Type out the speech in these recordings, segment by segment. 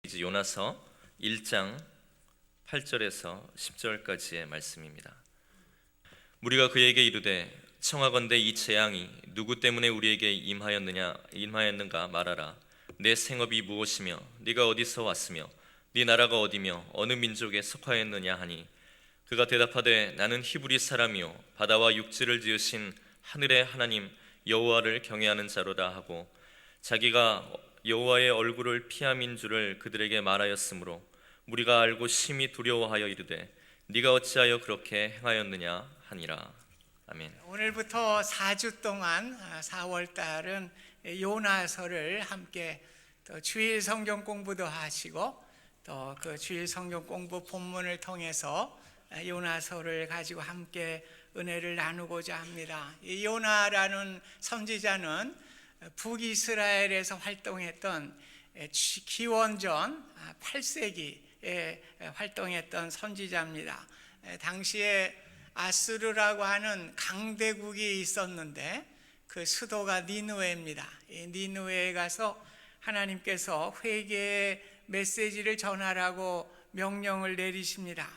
이제 요나서 1장 8절에서 10절까지의 말씀입니다. 무리가 그에게 이르되 청하건대 이 재앙이 누구 때문에 우리에게 임하였는가 말하라. 내 생업이 무엇이며 네가 어디서 왔으며 네 나라가 어디며 어느 민족에 속하였느냐 하니 그가 대답하되 나는 히브리 사람이요 바다와 육지를 지으신 하늘의 하나님 여호와를 경외하는 자로다 하고 자기가 여호와의 얼굴을 피함인 줄을 그들에게 말하였으므로 무리가 알고 심히 두려워하여 이르되 네가 어찌하여 그렇게 행하였느냐 하니라. 아멘. 오늘부터 4주 동안 4월 달은 요나서를 함께 또 주일 성경 공부도 하시고 또 그 주일 성경 공부 본문을 통해서 요나서를 가지고 함께 은혜를 나누고자 합니다. 이 요나라는 선지자는 북이스라엘에서 활동했던 기원전 8세기에 활동했던 선지자입니다. 당시에 아수르라고 하는 강대국이 있었는데 그 수도가 니느웨입니다. 니느웨에 가서 하나님께서 회개의 메시지를 전하라고 명령을 내리십니다.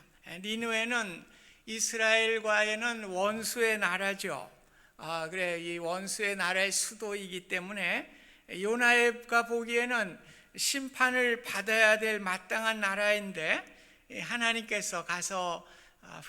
니느웨는 이스라엘과에는 원수의 나라죠. 그래, 이 원수의 나라의 수도이기 때문에 요나가 보기에는 심판을 받아야 될 마땅한 나라인데 하나님께서 가서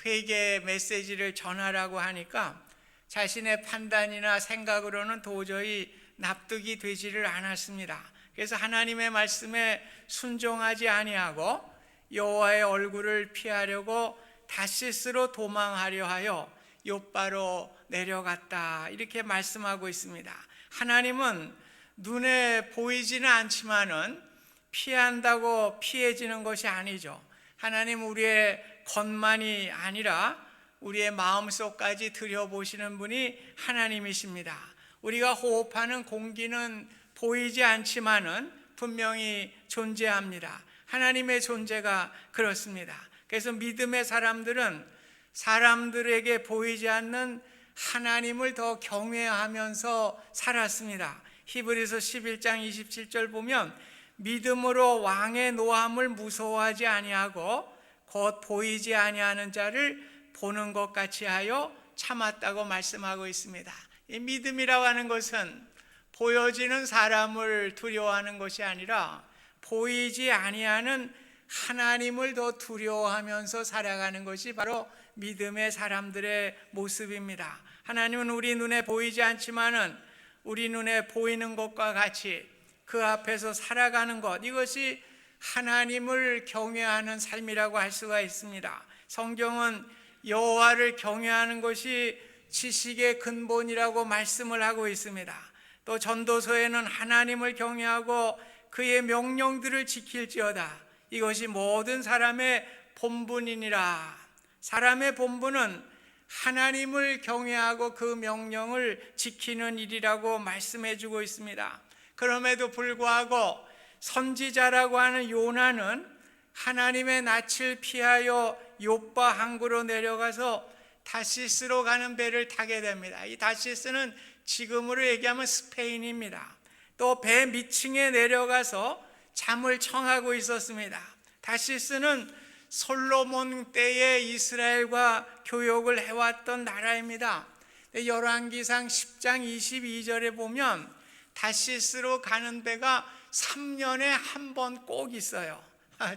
회개 메시지를 전하라고 하니까 자신의 판단이나 생각으로는 도저히 납득이 되지를 않았습니다. 그래서 하나님의 말씀에 순종하지 아니하고 여호와의 얼굴을 피하려고 다시스로 도망하려 하여 욥바로 내려갔다, 이렇게 말씀하고 있습니다. 하나님은 눈에 보이지는 않지만은 피한다고 피해지는 것이 아니죠. 하나님 우리의 겉만이 아니라 우리의 마음속까지 들여보시는 분이 하나님이십니다. 우리가 호흡하는 공기는 보이지 않지만은 분명히 존재합니다. 하나님의 존재가 그렇습니다. 그래서 믿음의 사람들은 사람들에게 보이지 않는 하나님을 더 경외하면서 살았습니다. 히브리서 11장 27절 보면 믿음으로 왕의 노함을 무서워하지 아니하고 곧 보이지 아니하는 자를 보는 것 같이 하여 참았다고 말씀하고 있습니다. 이 믿음이라고 하는 것은 보여지는 사람을 두려워하는 것이 아니라 보이지 아니하는 하나님을 더 두려워하면서 살아가는 것이 바로 믿음의 사람들의 모습입니다. 하나님은 우리 눈에 보이지 않지만은 우리 눈에 보이는 것과 같이 그 앞에서 살아가는 것, 이것이 하나님을 경외하는 삶이라고 할 수가 있습니다. 성경은 여호와를 경외하는 것이 지식의 근본이라고 말씀을 하고 있습니다. 또 전도서에는 하나님을 경외하고 그의 명령들을 지킬지어다, 이것이 모든 사람의 본분이니라. 사람의 본분은 하나님을 경외하고 그 명령을 지키는 일이라고 말씀해 주고 있습니다. 그럼에도 불구하고 선지자라고 하는 요나는 하나님의 낯을 피하여 욥바 항구로 내려가서 다시스로 가는 배를 타게 됩니다. 이 다시스는 지금으로 얘기하면 스페인입니다. 또 배 밑층에 내려가서 잠을 청하고 있었습니다. 다시스는 솔로몬 때에 이스라엘과 교역을 해왔던 나라입니다. 열왕기상 10장 22절에 보면 다시스로 가는 배가 3년에 한 번 꼭 있어요.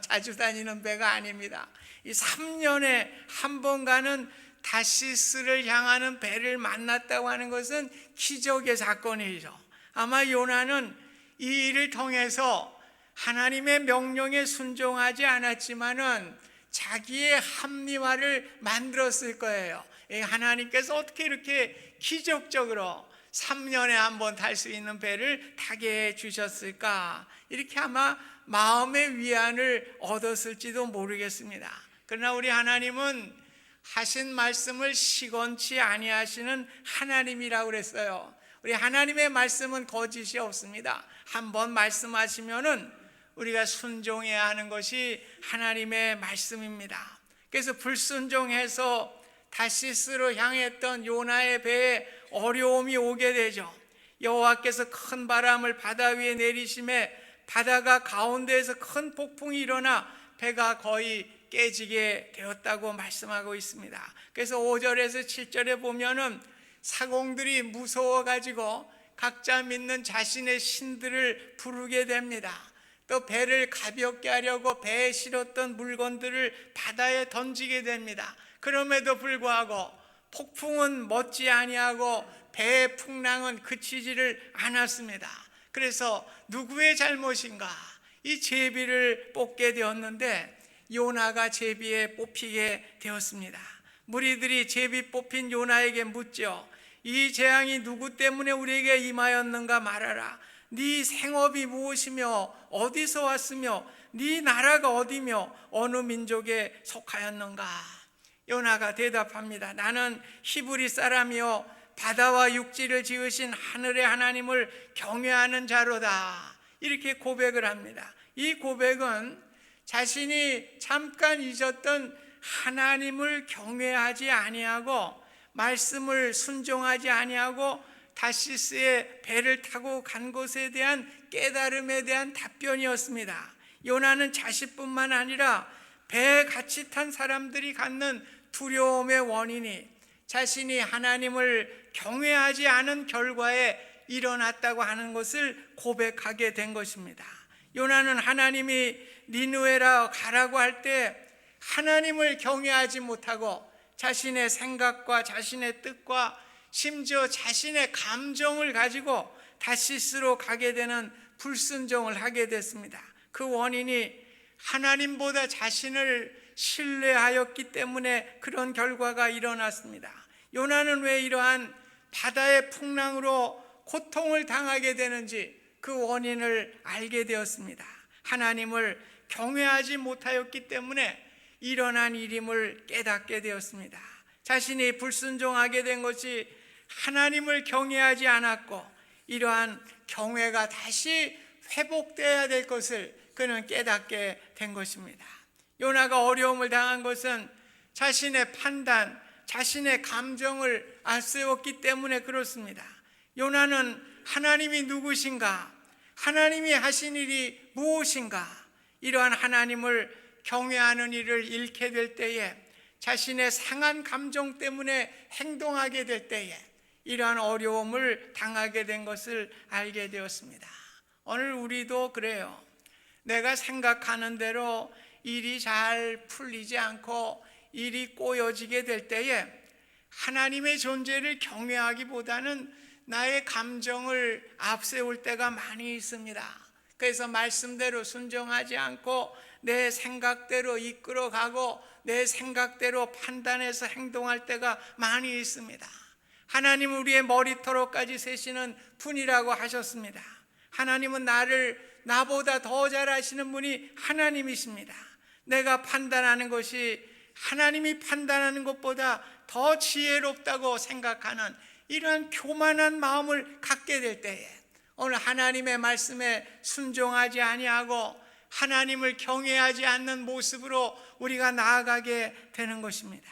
자주 다니는 배가 아닙니다. 이 3년에 한 번 가는 다시스를 향하는 배를 만났다고 하는 것은 기적의 사건이죠. 아마 요나는 이 일을 통해서 하나님의 명령에 순종하지 않았지만은 자기의 합리화를 만들었을 거예요. 하나님께서 어떻게 이렇게 기적적으로 3년에 한 번 탈 수 있는 배를 타게 해주셨을까, 이렇게 아마 마음의 위안을 얻었을지도 모르겠습니다. 그러나 우리 하나님은 하신 말씀을 시건치 아니하시는 하나님이라고 그랬어요. 우리 하나님의 말씀은 거짓이 없습니다. 한번 말씀하시면은 우리가 순종해야 하는 것이 하나님의 말씀입니다. 그래서 불순종해서 다시스로 향했던 요나의 배에 어려움이 오게 되죠. 여호와께서 큰 바람을 바다 위에 내리심에 바다가 가운데에서 큰 폭풍이 일어나 배가 거의 깨지게 되었다고 말씀하고 있습니다. 그래서 5절에서 7절에 보면은 사공들이 무서워가지고 각자 믿는 자신의 신들을 부르게 됩니다. 또 배를 가볍게 하려고 배에 실었던 물건들을 바다에 던지게 됩니다. 그럼에도 불구하고 폭풍은 멎지 아니하고 배의 풍랑은 그치지를 않았습니다. 그래서 누구의 잘못인가? 이 제비를 뽑게 되었는데 요나가 제비에 뽑히게 되었습니다. 무리들이 제비 뽑힌 요나에게 묻죠. 이 재앙이 누구 때문에 우리에게 임하였는가 말하라. 네 생업이 무엇이며 어디서 왔으며 네 나라가 어디며 어느 민족에 속하였는가? 요나가 대답합니다. 나는 히브리 사람이요 바다와 육지를 지으신 하늘의 하나님을 경외하는 자로다. 이렇게 고백을 합니다. 이 고백은 자신이 잠깐 잊었던 하나님을 경외하지 아니하고 말씀을 순종하지 아니하고 다시스의 배를 타고 간 것에 대한 깨달음에 대한 답변이었습니다. 요나는 자신뿐만 아니라 배에 같이 탄 사람들이 갖는 두려움의 원인이 자신이 하나님을 경외하지 않은 결과에 일어났다고 하는 것을 고백하게 된 것입니다. 요나는 하나님이 니느웨라 가라고 할 때 하나님을 경외하지 못하고 자신의 생각과 자신의 뜻과 심지어 자신의 감정을 가지고 다시스로 가게 되는 불순종을 하게 됐습니다. 그 원인이 하나님보다 자신을 신뢰하였기 때문에 그런 결과가 일어났습니다. 요나는 왜 이러한 바다의 풍랑으로 고통을 당하게 되는지 그 원인을 알게 되었습니다. 하나님을 경외하지 못하였기 때문에 일어난 일임을 깨닫게 되었습니다. 자신이 불순종하게 된 것이 하나님을 경외하지 않았고 이러한 경외가 다시 회복되어야 될 것을 그는 깨닫게 된 것입니다. 요나가 어려움을 당한 것은 자신의 판단, 자신의 감정을 앞세웠기 때문에 그렇습니다. 요나는 하나님이 누구신가? 하나님이 하신 일이 무엇인가? 이러한 하나님을 경외하는 일을 잃게 될 때에 자신의 상한 감정 때문에 행동하게 될 때에 이러한 어려움을 당하게 된 것을 알게 되었습니다. 오늘 우리도 그래요. 내가 생각하는 대로 일이 잘 풀리지 않고 일이 꼬여지게 될 때에 하나님의 존재를 경외하기보다는 나의 감정을 앞세울 때가 많이 있습니다. 그래서 말씀대로 순종하지 않고 내 생각대로 이끌어가고 내 생각대로 판단해서 행동할 때가 많이 있습니다. 하나님은 우리의 머리털까지 세시는 분이라고 하셨습니다. 하나님은 나보다 더 잘 아시는 분이 하나님이십니다. 내가 판단하는 것이 하나님이 판단하는 것보다 더 지혜롭다고 생각하는 이러한 교만한 마음을 갖게 될 때에 오늘 하나님의 말씀에 순종하지 아니하고 하나님을 경외하지 않는 모습으로 우리가 나아가게 되는 것입니다.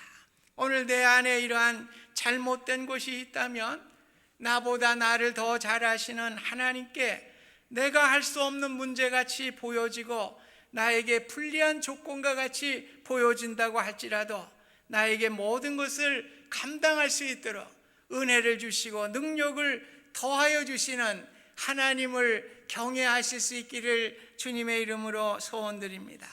오늘 내 안에 이러한 잘못된 것이 있다면 나보다 나를 더 잘 아시는 하나님께 내가 할 수 없는 문제같이 보여지고 나에게 불리한 조건과 같이 보여진다고 할지라도 나에게 모든 것을 감당할 수 있도록 은혜를 주시고 능력을 더하여 주시는 하나님을 경외하실 수 있기를 주님의 이름으로 소원드립니다.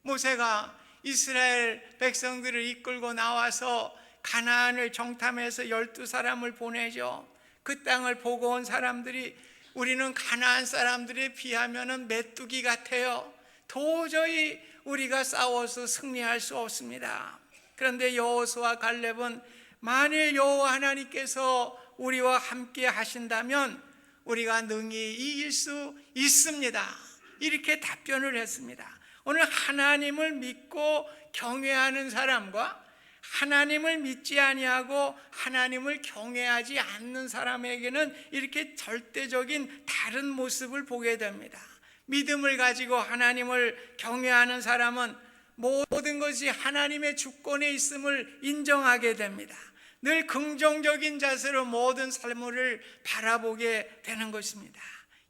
모세가 이스라엘 백성들을 이끌고 나와서 가나안을 정탐해서 12사람을 보내죠. 그 땅을 보고 온 사람들이 우리는 가나안 사람들에 비하면 메뚜기 같아요. 도저히 우리가 싸워서 승리할 수 없습니다. 그런데 여호수아와 갈렙은 만일 여호와 하나님께서 우리와 함께 하신다면 우리가 능히 이길 수 있습니다. 이렇게 답변을 했습니다. 오늘 하나님을 믿고 경외하는 사람과 하나님을 믿지 아니하고 하나님을 경외하지 않는 사람에게는 이렇게 절대적인 다른 모습을 보게 됩니다. 믿음을 가지고 하나님을 경외하는 사람은 모든 것이 하나님의 주권에 있음을 인정하게 됩니다. 늘 긍정적인 자세로 모든 삶을 바라보게 되는 것입니다.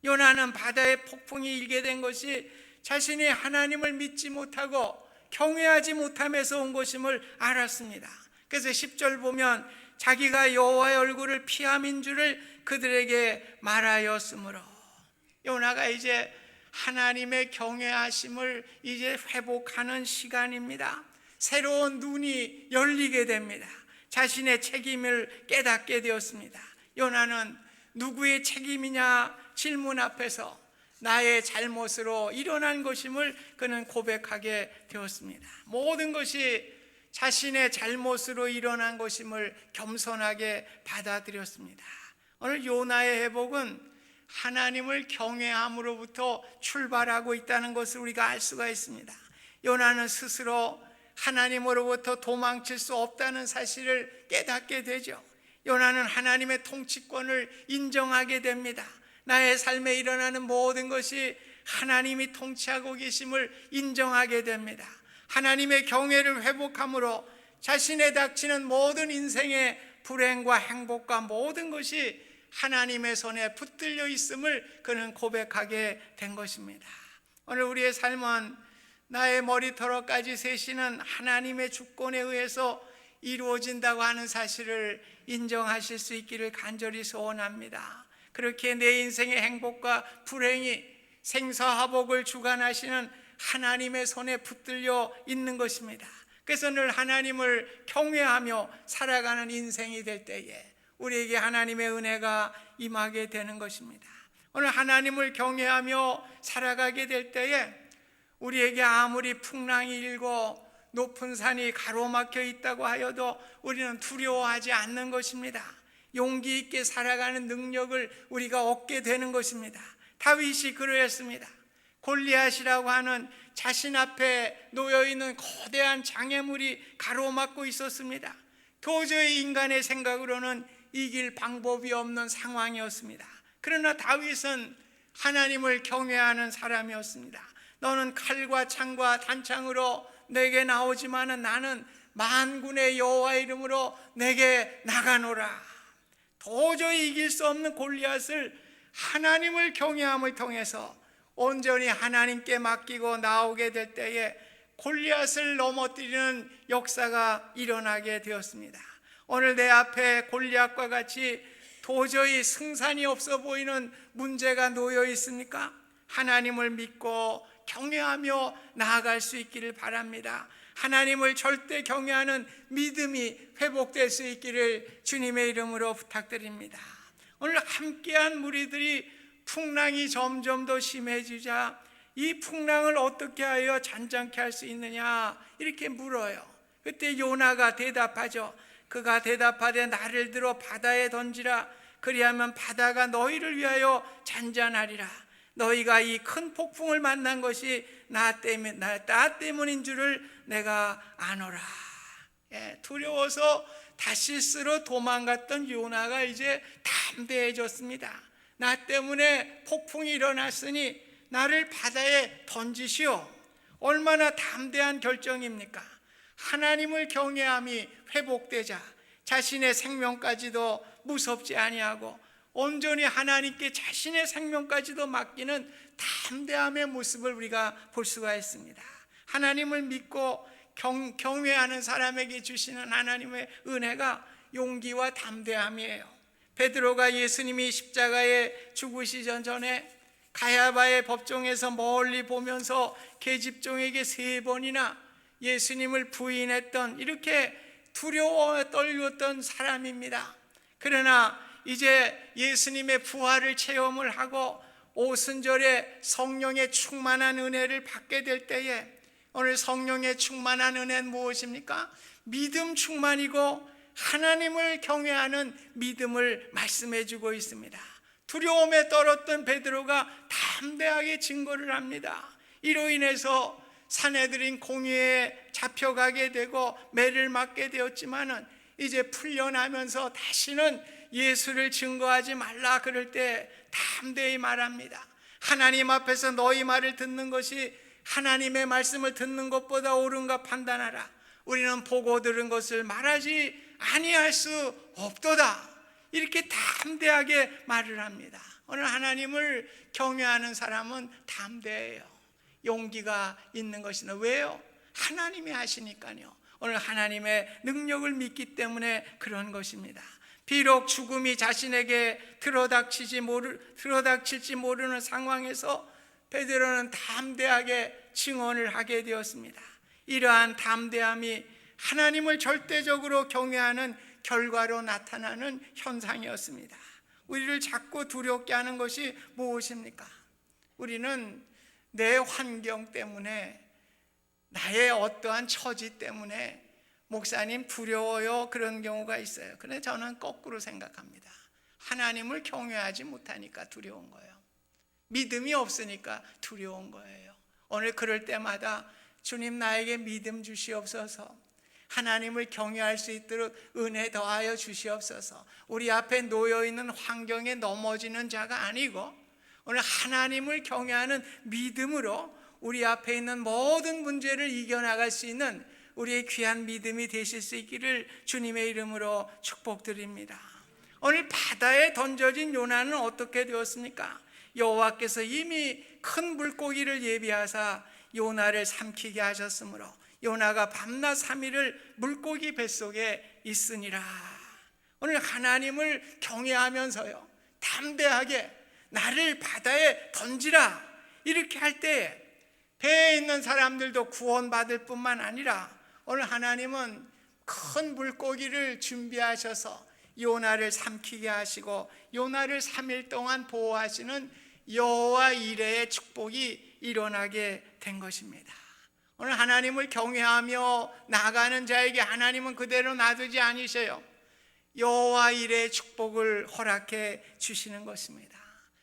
요나는 바다에 폭풍이 일게 된 것이 자신이 하나님을 믿지 못하고 경외하지 못함에서 온 것임을 알았습니다. 그래서 10절 보면 자기가 여호와의 얼굴을 피함인 줄을 그들에게 말하였으므로, 요나가 이제 하나님의 경외하심을 이제 회복하는 시간입니다. 새로운 눈이 열리게 됩니다. 자신의 책임을 깨닫게 되었습니다. 요나는 누구의 책임이냐 질문 앞에서 나의 잘못으로 일어난 것임을 그는 고백하게 되었습니다. 모든 것이 자신의 잘못으로 일어난 것임을 겸손하게 받아들였습니다. 오늘 요나의 회복은 하나님을 경외함으로부터 출발하고 있다는 것을 우리가 알 수가 있습니다. 요나는 스스로 하나님으로부터 도망칠 수 없다는 사실을 깨닫게 되죠. 요나는 하나님의 통치권을 인정하게 됩니다. 나의 삶에 일어나는 모든 것이 하나님이 통치하고 계심을 인정하게 됩니다. 하나님의 경외를 회복함으로 자신에 닥치는 모든 인생의 불행과 행복과 모든 것이 하나님의 손에 붙들려 있음을 그는 고백하게 된 것입니다. 오늘 우리의 삶은 나의 머리털어까지 세시는 하나님의 주권에 의해서 이루어진다고 하는 사실을 인정하실 수 있기를 간절히 소원합니다. 그렇게 내 인생의 행복과 불행이 생사화복을 주관하시는 하나님의 손에 붙들려 있는 것입니다. 그래서 늘 하나님을 경외하며 살아가는 인생이 될 때에 우리에게 하나님의 은혜가 임하게 되는 것입니다. 오늘 하나님을 경외하며 살아가게 될 때에 우리에게 아무리 풍랑이 일고 높은 산이 가로막혀 있다고 하여도 우리는 두려워하지 않는 것입니다. 용기 있게 살아가는 능력을 우리가 얻게 되는 것입니다. 다윗이 그러했습니다. 골리앗이라고 하는 자신 앞에 놓여있는 거대한 장애물이 가로막고 있었습니다. 도저히 인간의 생각으로는 이길 방법이 없는 상황이었습니다. 그러나 다윗은 하나님을 경외하는 사람이었습니다. 너는 칼과 창과 단창으로 내게 나오지만은 나는 만군의 여호와 이름으로 내게 나가노라. 도저히 이길 수 없는 골리앗을 하나님을 경외함을 통해서 온전히 하나님께 맡기고 나오게 될 때에 골리앗을 넘어뜨리는 역사가 일어나게 되었습니다. 오늘 내 앞에 골리앗과 같이 도저히 승산이 없어 보이는 문제가 놓여 있습니까? 하나님을 믿고 경외하며 나아갈 수 있기를 바랍니다. 하나님을 절대 경외하는 믿음이 회복될 수 있기를 주님의 이름으로 부탁드립니다. 오늘 함께한 무리들이 풍랑이 점점 더 심해지자 이 풍랑을 어떻게 하여 잔잔케 할 수 있느냐 이렇게 물어요. 그때 요나가 대답하죠. 그가 대답하되 나를 들어 바다에 던지라. 그리하면 바다가 너희를 위하여 잔잔하리라. 너희가 이 큰 폭풍을 만난 것이 나 때문인 줄을 내가 아노라. 두려워서 다시스로 도망갔던 요나가 이제 담대해졌습니다. 나 때문에 폭풍이 일어났으니 나를 바다에 던지시오. 얼마나 담대한 결정입니까? 하나님을 경외함이 회복되자 자신의 생명까지도 무섭지 아니하고 온전히 하나님께 자신의 생명까지도 맡기는 담대함의 모습을 우리가 볼 수가 있습니다. 하나님을 믿고 경외하는 사람에게 주시는 하나님의 은혜가 용기와 담대함이에요. 베드로가 예수님이 십자가에 죽으시기 전에 가야바의 법정에서 멀리 보면서 계집종에게 3번이나 예수님을 부인했던, 이렇게 두려워 떨렸던 사람입니다. 그러나 이제 예수님의 부활을 체험을 하고 오순절에 성령의 충만한 은혜를 받게 될 때에, 오늘 성령의 충만한 은혜는 무엇입니까? 믿음 충만이고 하나님을 경외하는 믿음을 말씀해 주고 있습니다. 두려움에 떨었던 베드로가 담대하게 증거를 합니다. 이로 인해서 사내들인 공회에 잡혀가게 되고 매를 맞게 되었지만은 이제 풀려나면서 다시는 예수를 증거하지 말라 그럴 때 담대히 말합니다. 하나님 앞에서 너희 말을 듣는 것이 하나님의 말씀을 듣는 것보다 옳은가 판단하라. 우리는 보고 들은 것을 말하지 아니할 수 없도다. 이렇게 담대하게 말을 합니다. 오늘 하나님을 경외하는 사람은 담대해요. 용기가 있는 것이는 왜요? 하나님이 하시니까요. 오늘 하나님의 능력을 믿기 때문에 그런 것입니다. 비록 죽음이 자신에게 들어닥칠지 모르는 상황에서 베드로는 담대하게 증언을 하게 되었습니다. 이러한 담대함이 하나님을 절대적으로 경외하는 결과로 나타나는 현상이었습니다. 우리를 자꾸 두렵게 하는 것이 무엇입니까? 우리는 내 환경 때문에, 나의 어떠한 처지 때문에 목사님 두려워요, 그런 경우가 있어요. 그런데 저는 거꾸로 생각합니다. 하나님을 경외하지 못하니까 두려운 거예요. 믿음이 없으니까 두려운 거예요. 오늘 그럴 때마다 주님, 나에게 믿음 주시옵소서, 하나님을 경외할 수 있도록 은혜 더하여 주시옵소서. 우리 앞에 놓여있는 환경에 넘어지는 자가 아니고 오늘 하나님을 경외하는 믿음으로 우리 앞에 있는 모든 문제를 이겨나갈 수 있는 우리의 귀한 믿음이 되실 수 있기를 주님의 이름으로 축복드립니다. 오늘 바다에 던져진 요나는 어떻게 되었습니까? 여호와께서 이미 큰 물고기를 예비하사 요나를 삼키게 하셨으므로 요나가 밤낮 3일을 물고기 뱃속에 있으니라. 오늘 하나님을 경외하면서요, 담대하게 나를 바다에 던지라, 이렇게 할 때 배에 있는 사람들도 구원받을 뿐만 아니라 오늘 하나님은 큰 물고기를 준비하셔서 요나를 삼키게 하시고 요나를 3일 동안 보호하시는 여호와 이레의 축복이 일어나게 된 것입니다. 오늘 하나님을 경외하며 나아가는 자에게 하나님은 그대로 놔두지 않으셔요. 여호와 이레의 축복을 허락해 주시는 것입니다.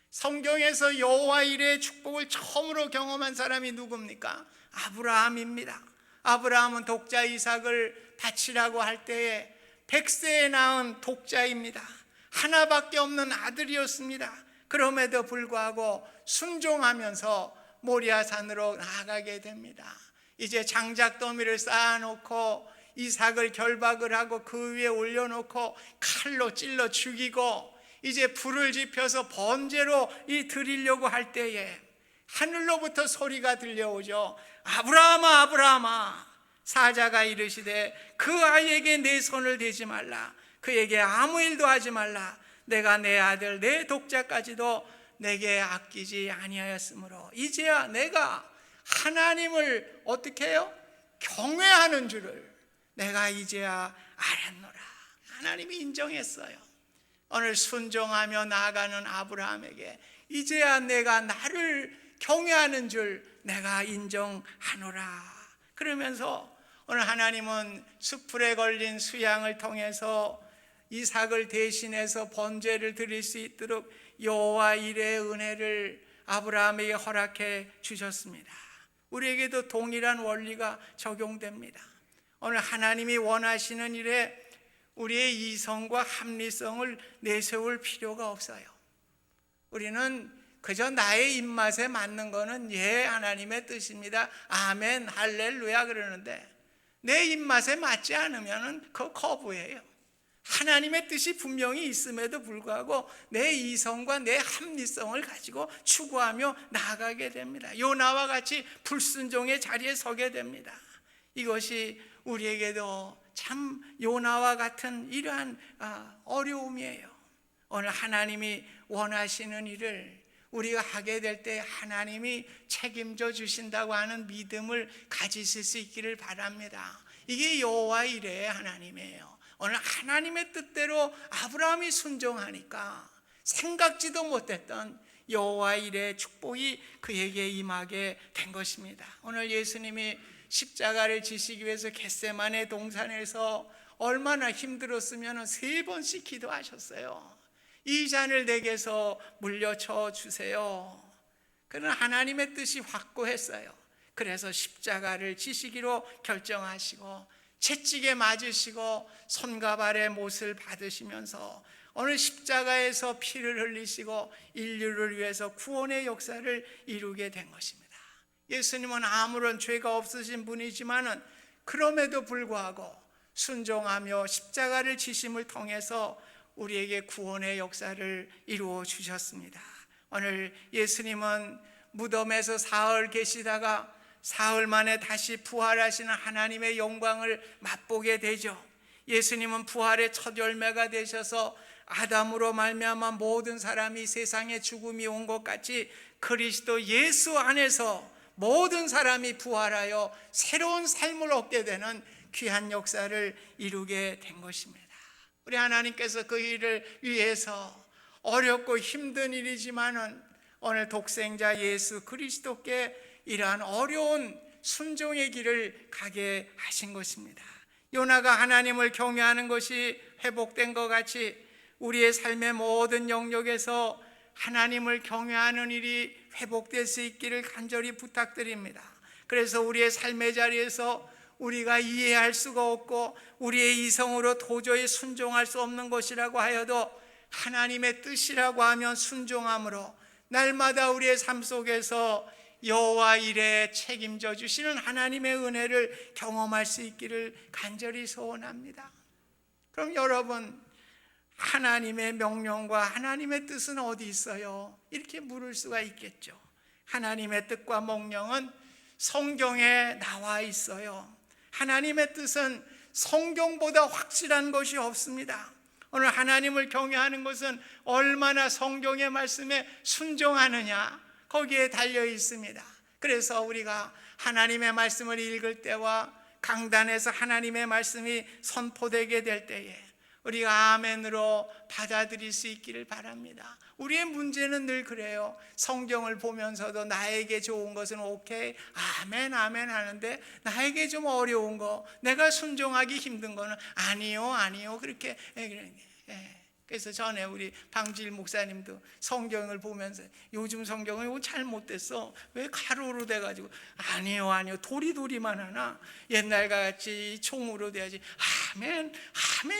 성경에서 여호와 이레의 축복을 처음으로 경험한 사람이 누굽니까? 아브라함입니다. 아브라함은 독자 이삭을 바치라고 할 때에 100세에 낳은 독자입니다. 하나밖에 없는 아들이었습니다. 그럼에도 불구하고 순종하면서 모리아산으로 나아가게 됩니다. 이제 장작더미를 쌓아놓고 이삭을 결박을 하고 그 위에 올려놓고 칼로 찔러 죽이고 이제 불을 지펴서 번제로 드리려고 할 때에 하늘로부터 소리가 들려오죠. 아브라함아, 아브라함아. 사자가 이르시되 그 아이에게 내 손을 대지 말라. 그에게 아무 일도 하지 말라. 내가 내 아들 내 독자까지도 내게 아끼지 아니하였으므로 이제야 내가 하나님을 어떻게 해요? 경외하는 줄을 내가 이제야 알았노라. 하나님이 인정했어요. 오늘 순종하며 나아가는 아브라함에게 이제야 내가 나를 경외하는 줄 내가 인정하노라. 그러면서 오늘 하나님은 숯불에 걸린 수양을 통해서 이삭을 대신해서 번제를 드릴 수 있도록 여호와 이레의 은혜를 아브라함에게 허락해 주셨습니다. 우리에게도 동일한 원리가 적용됩니다. 오늘 하나님이 원하시는 일에 우리의 이성과 합리성을 내세울 필요가 없어요. 우리는 그저 나의 입맛에 맞는 거는 예, 하나님의 뜻입니다, 아멘, 할렐루야 그러는데 내 입맛에 맞지 않으면 그거 거부해요. 하나님의 뜻이 분명히 있음에도 불구하고 내 이성과 내 합리성을 가지고 추구하며 나아가게 됩니다. 요나와 같이 불순종의 자리에 서게 됩니다. 이것이 우리에게도 참 요나와 같은 이러한 어려움이에요. 오늘 하나님이 원하시는 일을 우리가 하게 될 때 하나님이 책임져 주신다고 하는 믿음을 가지실 수 있기를 바랍니다. 이게 여호와 이레의 하나님이에요. 오늘 하나님의 뜻대로 아브라함이 순종하니까 생각지도 못했던 여호와 이레의 축복이 그에게 임하게 된 것입니다. 오늘 예수님이 십자가를 지시기 위해서 겟세마네 동산에서 얼마나 힘들었으면 3번씩 기도하셨어요. 이 잔을 내게서 물려쳐 주세요. 그러나 하나님의 뜻이 확고했어요. 그래서 십자가를 지시기로 결정하시고 채찍에 맞으시고 손과 발의 못을 받으시면서 오늘 십자가에서 피를 흘리시고 인류를 위해서 구원의 역사를 이루게 된 것입니다. 예수님은 아무런 죄가 없으신 분이지만은 그럼에도 불구하고 순종하며 십자가를 지심을 통해서 우리에게 구원의 역사를 이루어 주셨습니다. 오늘 예수님은 무덤에서 사흘 계시다가 사흘 만에 다시 부활하시는 하나님의 영광을 맛보게 되죠. 예수님은 부활의 첫 열매가 되셔서 아담으로 말미암아 모든 사람이 세상에 죽음이 온 것 같이 그리스도 예수 안에서 모든 사람이 부활하여 새로운 삶을 얻게 되는 귀한 역사를 이루게 된 것입니다. 우리 하나님께서 그 일을 위해서 어렵고 힘든 일이지만은 오늘 독생자 예수 그리스도께 이러한 어려운 순종의 길을 가게 하신 것입니다. 요나가 하나님을 경외하는 것이 회복된 것 같이 우리의 삶의 모든 영역에서 하나님을 경외하는 일이 회복될 수 있기를 간절히 부탁드립니다. 그래서 우리의 삶의 자리에서 우리가 이해할 수가 없고 우리의 이성으로 도저히 순종할 수 없는 것이라고 하여도 하나님의 뜻이라고 하면 순종함으로 날마다 우리의 삶 속에서 여호와 일에 책임져 주시는 하나님의 은혜를 경험할 수 있기를 간절히 소원합니다. 그럼 여러분, 하나님의 명령과 하나님의 뜻은 어디 있어요? 이렇게 물을 수가 있겠죠. 하나님의 뜻과 명령은 성경에 나와 있어요. 하나님의 뜻은 성경보다 확실한 것이 없습니다. 오늘 하나님을 경외하는 것은 얼마나 성경의 말씀에 순종하느냐, 거기에 달려 있습니다. 그래서 우리가 하나님의 말씀을 읽을 때와 강단에서 하나님의 말씀이 선포되게 될 때에 우리가 아멘으로 받아들일 수 있기를 바랍니다. 우리의 문제는 늘 그래요. 성경을 보면서도 나에게 좋은 것은 오케이, 아멘 아멘 하는데 나에게 좀 어려운 거, 내가 순종하기 힘든 거는 아니요 그렇게 그래서 전에 우리 방질 목사님도 성경을 보면서 요즘 성경은 이거 잘못됐어, 왜 가로로 돼가지고 아니요 도리도리만 하나, 옛날같이 총으로 돼야지 아멘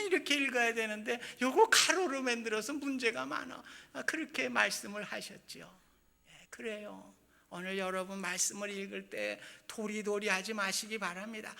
이렇게 읽어야 되는데 요거 가로로 만들어서 문제가 많아, 그렇게 말씀을 하셨죠. 그래요. 오늘 여러분 말씀을 읽을 때 도리도리 하지 마시기 바랍니다.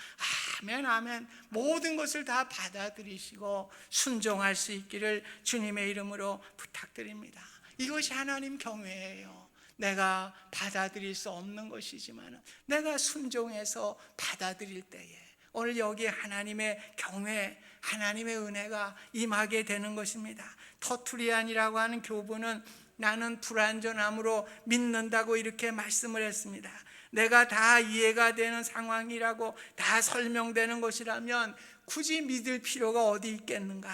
아멘 모든 것을 다 받아들이시고 순종할 수 있기를 주님의 이름으로 부탁드립니다. 이것이 하나님 경외예요. 내가 받아들일 수 없는 것이지만 내가 순종해서 받아들일 때에 오늘 여기에 하나님의 경외, 하나님의 은혜가 임하게 되는 것입니다. 터투리안이라고 하는 교부는 나는 불완전함으로 믿는다고 이렇게 말씀을 했습니다. 내가 다 이해가 되는 상황이라고 다 설명되는 것이라면 굳이 믿을 필요가 어디 있겠는가?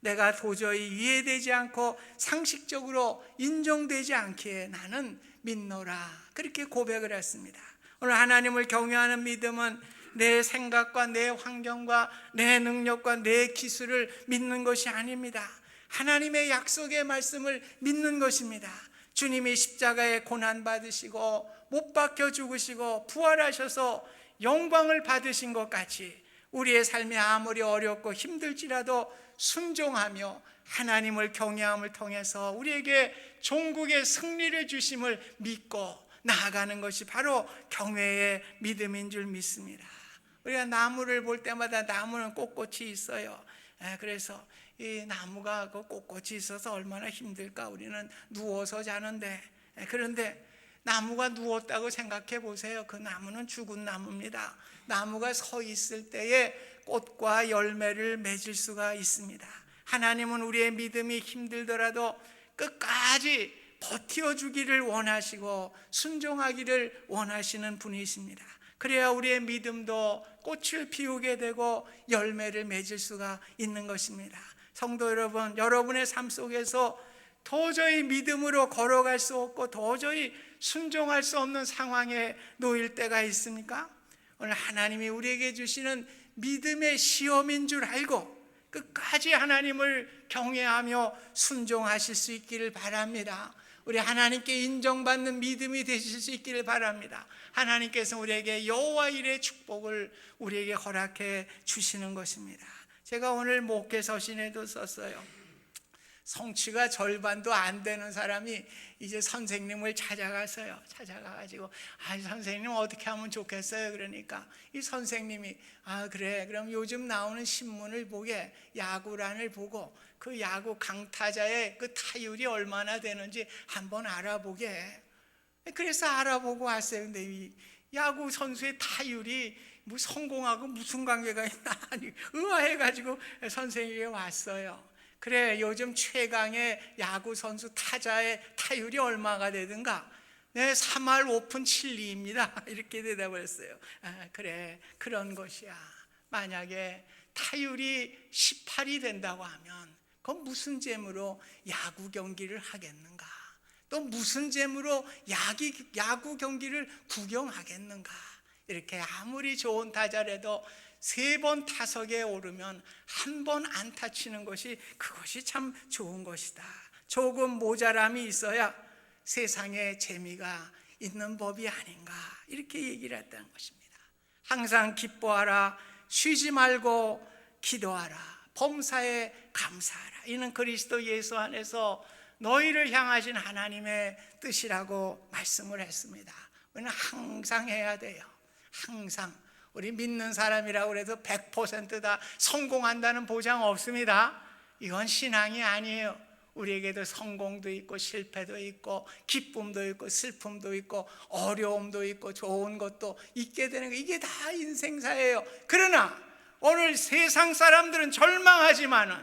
내가 도저히 이해되지 않고 상식적으로 인정되지 않기에 나는 믿노라, 그렇게 고백을 했습니다. 오늘 하나님을 경외하는 믿음은 내 생각과 내 환경과 내 능력과 내 기술을 믿는 것이 아닙니다. 하나님의 약속의 말씀을 믿는 것입니다. 주님이 십자가에 고난받으시고 못 박혀 죽으시고 부활하셔서 영광을 받으신 것 같이 우리의 삶이 아무리 어렵고 힘들지라도 순종하며 하나님을 경외함을 통해서 우리에게 종국의 승리를 주심을 믿고 나아가는 것이 바로 경외의 믿음인 줄 믿습니다. 우리가 나무를 볼 때마다 나무는 꼿꼿이 있어요. 그래서 이 나무가 그 꼿꼿이 있어서 얼마나 힘들까. 우리는 누워서 자는데, 그런데 나무가 누웠다고 생각해 보세요. 그 나무는 죽은 나무입니다. 나무가 서 있을 때에 꽃과 열매를 맺을 수가 있습니다. 하나님은 우리의 믿음이 힘들더라도 끝까지 버텨주기를 원하시고 순종하기를 원하시는 분이십니다. 그래야 우리의 믿음도 꽃을 피우게 되고 열매를 맺을 수가 있는 것입니다. 성도 여러분, 여러분의 삶 속에서 도저히 믿음으로 걸어갈 수 없고 도저히 순종할 수 없는 상황에 놓일 때가 있습니까? 오늘 하나님이 우리에게 주시는 믿음의 시험인 줄 알고 끝까지 하나님을 경외하며 순종하실 수 있기를 바랍니다. 우리 하나님께 인정받는 믿음이 되실 수 있기를 바랍니다. 하나님께서 우리에게 여호와 일의 축복을 우리에게 허락해 주시는 것입니다. 제가 오늘 목회 서신에도 썼어요. 성취가 절반도 안 되는 사람이 이제 선생님을 찾아가가지고 선생님 어떻게 하면 좋겠어요? 그러니까 이 선생님이 그래, 그럼 요즘 나오는 신문을 보게, 야구란을 보고 그 야구 강타자의 그 타율이 얼마나 되는지 한번 알아보게. 그래서 알아보고 왔어요. 근데 이 야구 선수의 타율이 뭐 성공하고 무슨 관계가 있나 의아해가지고 선생님이 왔어요. 그래, 요즘 최강의 야구 선수 타자의 타율이 얼마가 되든가? 네, 3할 5푼 7리입니다. 이렇게 대답을 했어요. 그래, 그런 것이야. 만약에 타율이 18이 된다고 하면 그건 무슨 재미로 야구 경기를 하겠는가? 또 무슨 재미로 야구 경기를 구경하겠는가? 이렇게 아무리 좋은 타자라도 3번 타석에 오르면 한 번 안타 치는 것이, 그것이 참 좋은 것이다. 조금 모자람이 있어야 세상에 재미가 있는 법이 아닌가, 이렇게 얘기를 했다는 것입니다. 항상 기뻐하라, 쉬지 말고 기도하라, 범사에 감사하라. 이는 그리스도 예수 안에서 너희를 향하신 하나님의 뜻이라고 말씀을 했습니다. 우리는 항상 해야 돼요. 항상. 우리 믿는 사람이라고 해서 100% 다 성공한다는 보장 없습니다. 이건 신앙이 아니에요. 우리에게도 성공도 있고 실패도 있고 기쁨도 있고 슬픔도 있고 어려움도 있고 좋은 것도 있게 되는 거, 이게 다 인생사예요. 그러나 오늘 세상 사람들은 절망하지만은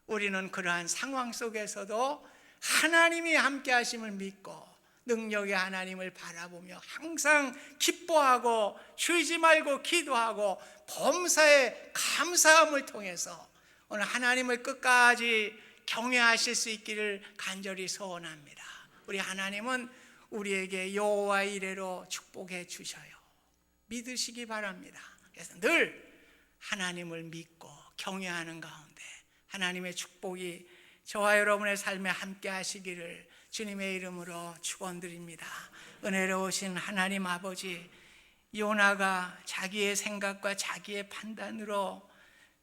우리는 그러한 상황 속에서도 하나님이 함께 하심을 믿고 능력의 하나님을 바라보며 항상 기뻐하고 쉬지 말고 기도하고 범사에 감사함을 통해서 오늘 하나님을 끝까지 경외하실 수 있기를 간절히 소원합니다. 우리 하나님은 우리에게 여호와 이레로 축복해 주셔요. 믿으시기 바랍니다. 그래서 늘 하나님을 믿고 경외하는 가운데 하나님의 축복이 저와 여러분의 삶에 함께 하시기를 주님의 이름으로 축원드립니다. 은혜로우신 하나님 아버지, 요나가 자기의 생각과 자기의 판단으로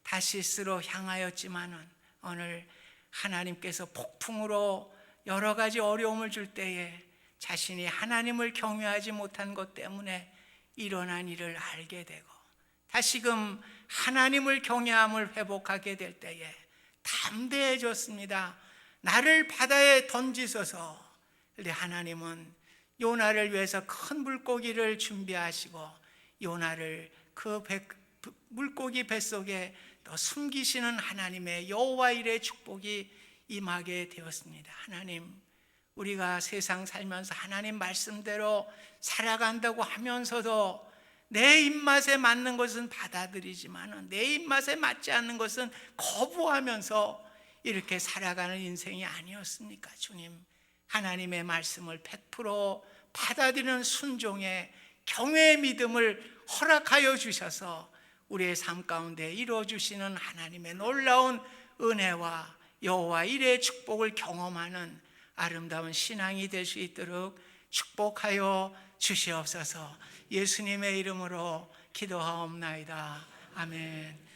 다시스로 향하였지만은 오늘 하나님께서 폭풍으로 여러 가지 어려움을 줄 때에 자신이 하나님을 경외하지 못한 것 때문에 일어난 일을 알게 되고 다시금 하나님을 경외함을 회복하게 될 때에 담대해졌습니다. 나를 바다에 던지소서. 그런데 하나님은 요나를 위해서 큰 물고기를 준비하시고 요나를 그 물고기 뱃속에 또 숨기시는 하나님의 여호와 일의 축복이 임하게 되었습니다. 하나님, 우리가 세상 살면서 하나님 말씀대로 살아간다고 하면서도 내 입맛에 맞는 것은 받아들이지만 내 입맛에 맞지 않는 것은 거부하면서 이렇게 살아가는 인생이 아니었습니까? 주님, 하나님의 말씀을 100% 받아들이는 순종의 경외의 믿음을 허락하여 주셔서 우리의 삶 가운데 이루어주시는 하나님의 놀라운 은혜와 여호와 일의 축복을 경험하는 아름다운 신앙이 될 수 있도록 축복하여 주시옵소서. 예수님의 이름으로 기도하옵나이다. 아멘.